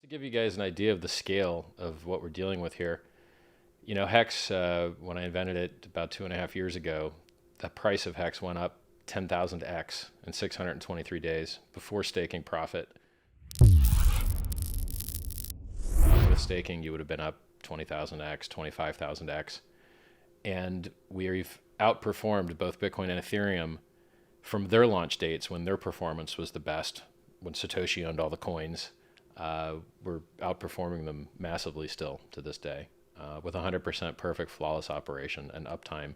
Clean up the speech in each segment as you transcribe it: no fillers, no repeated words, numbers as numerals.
give you guys an idea of the scale of what we're dealing with here, Hex, when I invented it about 2.5 years ago, the price of Hex went up 10,000x in 623 days before staking profit. With staking, you would have been up 20,000x, 25,000x. And we've outperformed both Bitcoin and Ethereum from their launch dates when their performance was the best, when Satoshi owned all the coins. We're outperforming them massively still to this day, with 100% perfect flawless operation and uptime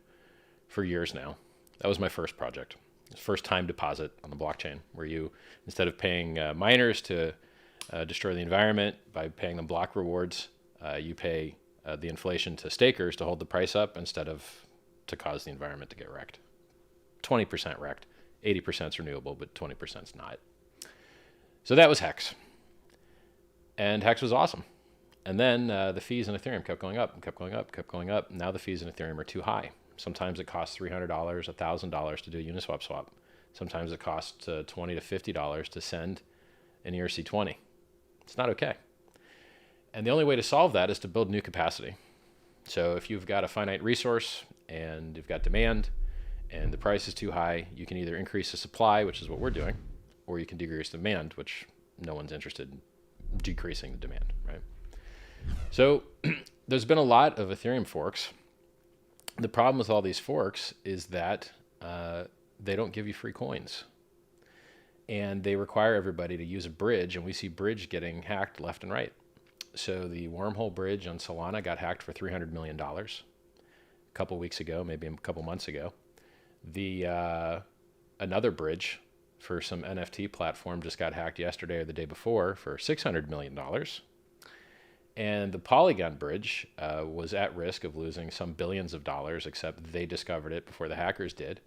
for years now. That was my first project. First time deposit on the blockchain, where you, instead of paying miners to destroy the environment by paying them block rewards, you pay the inflation to stakers to hold the price up instead of to cause the environment to get wrecked. 20% wrecked, 80% is renewable, but 20% is not. So that was Hex. And Hex was awesome. And then the fees in Ethereum kept going up and kept going up, kept going up. Now the fees in Ethereum are too high. Sometimes it costs $300, $1,000 to do a Uniswap swap. Sometimes it costs $20 to $50 to send an ERC20. It's not okay. And the only way to solve that is to build new capacity. So if you've got a finite resource and you've got demand and the price is too high, you can either increase the supply, which is what we're doing, or you can decrease demand, which no one's interested in decreasing the demand, right? So there's been a lot of Ethereum forks. The problem with all these forks is that they don't give you free coins. And they require everybody to use a bridge, and we see bridge getting hacked left and right. So the wormhole bridge on Solana got hacked for $300 million a couple weeks ago, maybe a couple months ago. Another bridge for some NFT platform just got hacked yesterday or the day before for $600 million. And the Polygon bridge was at risk of losing some billions of dollars, except they discovered it before the hackers did.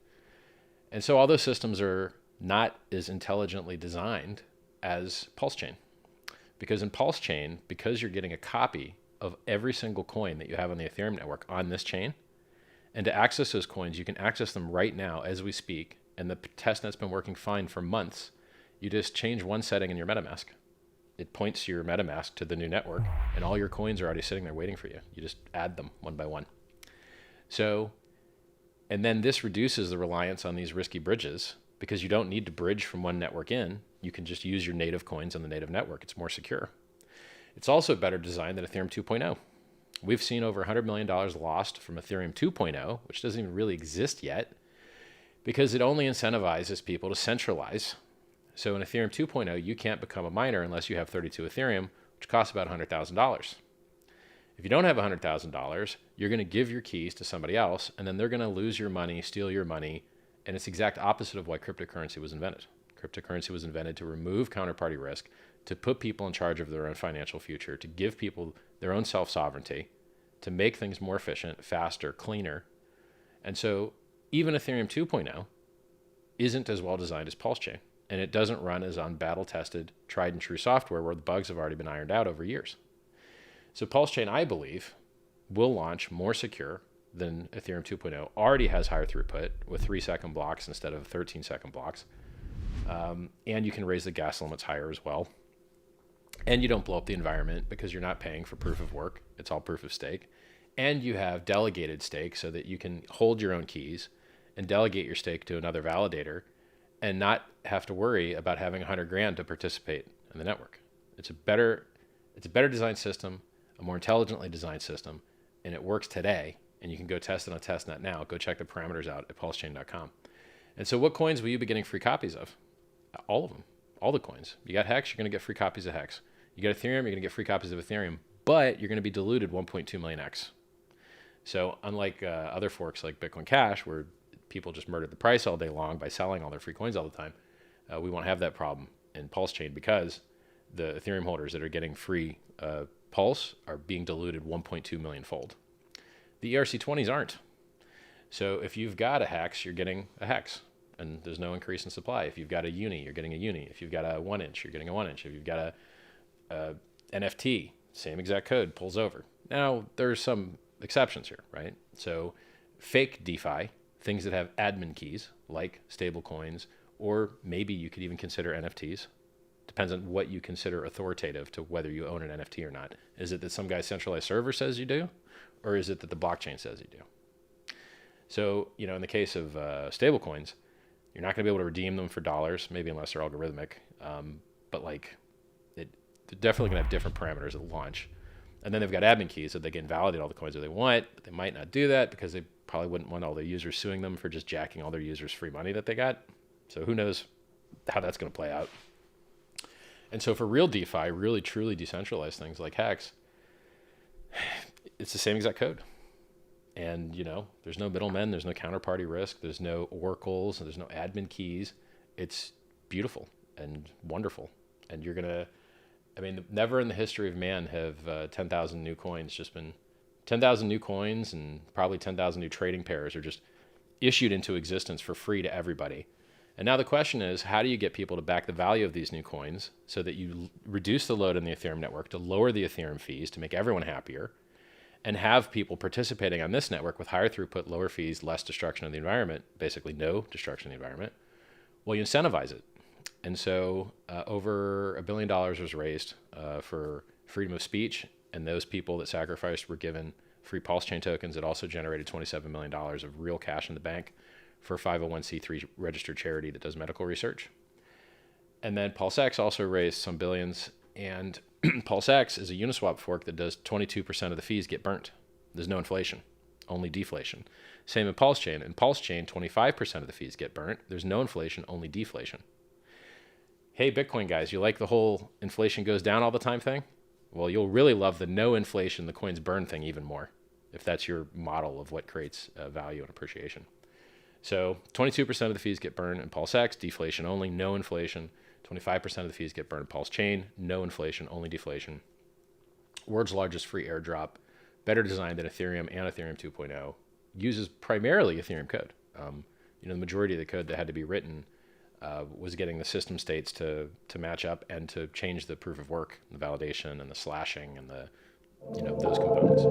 And so all those systems are not as intelligently designed as PulseChain. Because in PulseChain, because you're getting a copy of every single coin that you have on the Ethereum network on this chain, and to access those coins, you can access them right now as we speak, and the testnet's been working fine for months. You just change one setting in your MetaMask. It points your MetaMask to the new network, and all your coins are already sitting there waiting for you. You just add them one by one. So, and then this reduces the reliance on these risky bridges, because you don't need to bridge from one network in. You can just use your native coins on the native network. It's more secure. It's also better designed than Ethereum 2.0. We've seen over $100 million lost from Ethereum 2.0, which doesn't even really exist yet, because it only incentivizes people to centralize. So in Ethereum 2.0, you can't become a miner unless you have 32 Ethereum, which costs about $100,000. If you don't have $100,000, you're going to give your keys to somebody else, and then they're going to lose your money, steal your money, and it's the exact opposite of why cryptocurrency was invented. Cryptocurrency was invented to remove counterparty risk, to put people in charge of their own financial future, to give people their own self-sovereignty, to make things more efficient, faster, cleaner. And so even Ethereum 2.0 isn't as well designed as PulseChain, and it doesn't run as on battle-tested, tried and true software where the bugs have already been ironed out over years. So PulseChain, I believe, will launch more secure than Ethereum 2.0, already has higher throughput with 3-second blocks instead of 13-second blocks. And you can raise the gas limits higher as well. And you don't blow up the environment because you're not paying for proof of work. It's all proof of stake. And you have delegated stake so that you can hold your own keys and delegate your stake to another validator and not have to worry about having 100 grand to participate in the network. It's a better designed system, a more intelligently designed system, and it works today. And you can go test it on testnet now. Go check the parameters out at pulsechain.com. And so what coins will you be getting free copies of? All of them. All the coins. You got Hex, you're going to get free copies of Hex. You got Ethereum, you're going to get free copies of Ethereum, but you're going to be diluted 1.2 million X. So unlike other forks like Bitcoin Cash, where people just murdered the price all day long by selling all their free coins all the time, we won't have that problem in PulseChain because the Ethereum holders that are getting free Pulse are being diluted 1.2 million fold. The ERC20s aren't. So if you've got a Hex, you're getting a Hex, and there's no increase in supply. If you've got a Uni, you're getting a Uni. If you've got a 1-inch, you're getting a 1-inch. If you've got a NFT, same exact code, pulls over. Now, there's some exceptions here, right? So fake DeFi, things that have admin keys, like stable coins, or maybe you could even consider NFTs, Depends on what you consider authoritative to whether you own an NFT or not. Is it that some guy's centralized server says you do, or is it that the blockchain says you do? So, in the case of stable coins, you're not going to be able to redeem them for dollars, maybe unless they're algorithmic. But they're definitely going to have different parameters at launch. And then they've got admin keys so they can validate all the coins that they want, but they might not do that because they probably wouldn't want all their users suing them for just jacking all their users' free money that they got. So who knows how that's going to play out. And so for real DeFi, really truly decentralized things like HEX, it's the same exact code. And, there's no middlemen, there's no counterparty risk, there's no oracles, there's no admin keys. It's beautiful and wonderful. And you're going to, never in the history of man have 10,000 new coins just been, 10,000 new coins and probably 10,000 new trading pairs are just issued into existence for free to everybody. And now the question is, how do you get people to back the value of these new coins so that you reduce the load on the Ethereum network to lower the Ethereum fees to make everyone happier and have people participating on this network with higher throughput, lower fees, less destruction of the environment, basically no destruction of the environment? Well, you incentivize it. And so over $1 billion was raised for freedom of speech, and those people that sacrificed were given free PulseChain tokens. It also generated $27 million of real cash in the bank for a 501c3 registered charity that does medical research. And then PulseX also raised some billions, and PulseX is a Uniswap fork that does 22% of the fees get burnt. There's no inflation, only deflation. Same in PulseChain. In PulseChain, 25% of the fees get burnt. There's no inflation, only deflation. Hey, Bitcoin guys, you like the whole inflation goes down all the time thing? Well, you'll really love the no inflation, the coins burn thing even more, if that's your model of what creates value and appreciation. So 22% of the fees get burned in PulseX, deflation only, no inflation. 25% of the fees get burned in PulseChain, no inflation, only deflation. World's largest free airdrop, better designed than Ethereum and Ethereum 2.0, uses primarily Ethereum code. The majority of the code that had to be written was getting the system states to match up and to change the proof of work, the validation and the slashing and the those components.